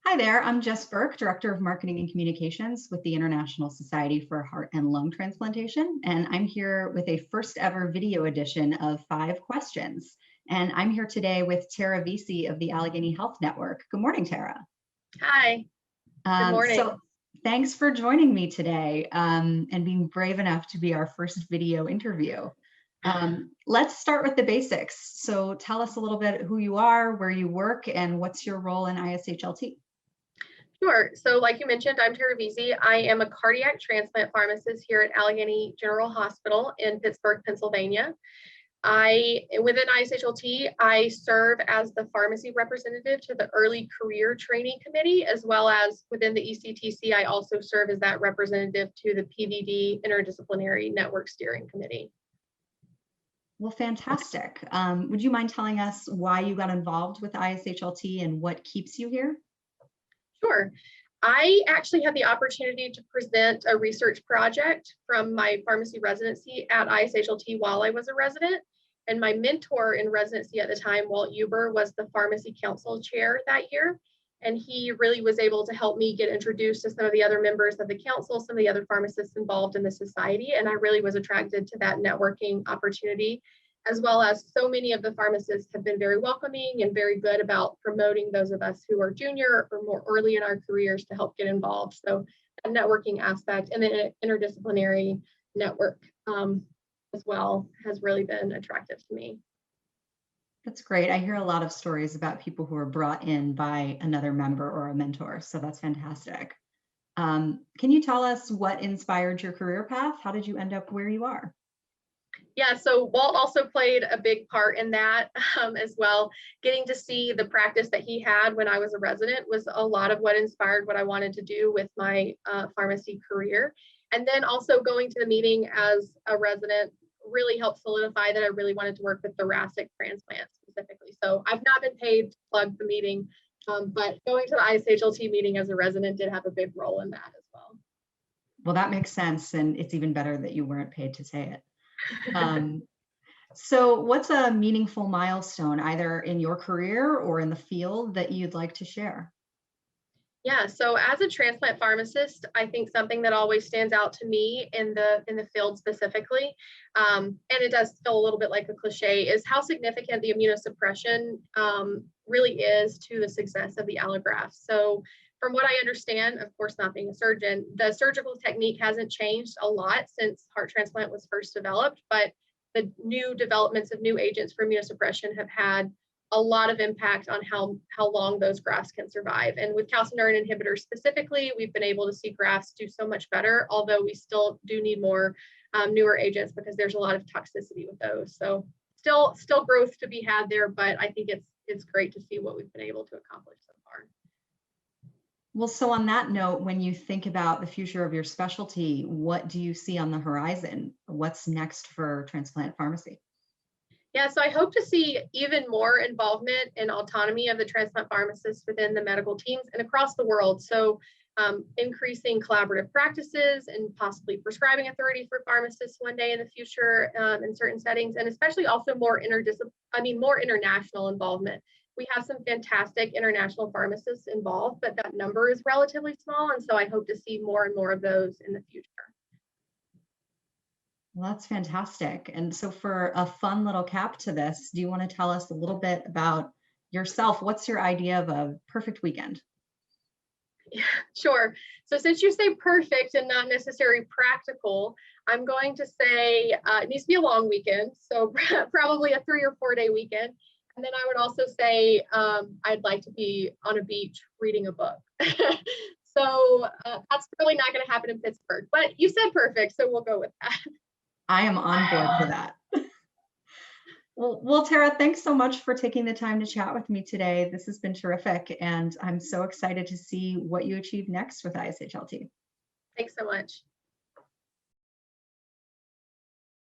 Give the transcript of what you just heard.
Hi there, I'm Jess Burke, Director of Marketing and Communications with the International Society for Heart and Lung Transplantation, and I'm here with a first ever video edition of 5 questions. And I'm here today with Tara Veasey of the Allegheny Health Network. Good morning, Tara. Hi, good morning. So thanks for joining me today and being brave enough to be our first video interview. Let's start with the basics. So tell us a little bit who you are, where you work, and what's your role in ISHLT? Sure. So like you mentioned, I'm Tara Veasey. I am a cardiac transplant pharmacist here at Allegheny General Hospital in Pittsburgh, Pennsylvania. Within ISHLT, I serve as the pharmacy representative to the Early Career Trainee Committee, as well as within the ECTC, I also serve as that representative to the PVD Interdisciplinary Network Steering Committee. Well, fantastic. Would you mind telling us why you got involved with ISHLT and what keeps you here? Sure. I actually had the opportunity to present a research project from my pharmacy residency at ISHLT while I was a resident. And my mentor in residency at the time, Walt Huber, was the pharmacy council chair that year. And he really was able to help me get introduced to some of the other members of the council, some of the other pharmacists involved in the society. And I really was attracted to that networking opportunity, as well as so many of the pharmacists have been very welcoming and very good about promoting those of us who are junior or more early in our careers to help get involved. So that networking aspect and the interdisciplinary network as well has really been attractive to me. That's great. I hear a lot of stories about people who are brought in by another member or a mentor, so that's fantastic. Can you tell us what inspired your career path? How did you end up where you are? Yeah, so Walt also played a big part in that as well. Getting to see the practice that he had when I was a resident was a lot of what inspired what I wanted to do with my pharmacy career. And then also going to the meeting as a resident really helped solidify that I really wanted to work with thoracic transplants specifically. So I've not been paid to plug the meeting, but going to the ISHLT meeting as a resident did have a big role in that as well. Well, that makes sense, and it's even better that you weren't paid to say it. So what's a meaningful milestone, either in your career or in the field, that you'd like to share? Yeah, so as a transplant pharmacist, I think something that always stands out to me in the field specifically, and it does feel a little bit like a cliche, is how significant the immunosuppression really is to the success of the allograft. So from what I understand, of course, not being a surgeon, the surgical technique hasn't changed a lot since heart transplant was first developed, but the new developments of new agents for immunosuppression have had a lot of impact on how long those grafts can survive. And with calcineurin inhibitors specifically, we've been able to see grafts do so much better, although we still do need more newer agents because there's a lot of toxicity with those. So still growth to be had there, but I think it's great to see what we've been able to accomplish so far. Well, so on that note, when you think about the future of your specialty, what do you see on the horizon? What's next for transplant pharmacy? Yeah, so I hope to see even more involvement and autonomy of the transplant pharmacists within the medical teams and across the world. So increasing collaborative practices and possibly prescribing authority for pharmacists one day in the future in certain settings, and especially also more international involvement. We have some fantastic international pharmacists involved, but that number is relatively small. And so I hope to see more and more of those in the future. Well, that's fantastic. And so for a fun little cap to this, do you want to tell us a little bit about yourself? What's your idea of a perfect weekend? Yeah, sure. So since you say perfect and not necessarily practical, I'm going to say it needs to be a long weekend. So probably a 3 or 4 day weekend. And then I would also say I'd like to be on a beach reading a book. So that's probably not going to happen in Pittsburgh, but you said perfect, so we'll go with that. I am on board for that. Well, Tara, thanks so much for taking the time to chat with me today. This has been terrific, and I'm so excited to see what you achieve next with ISHLT. Thanks so much.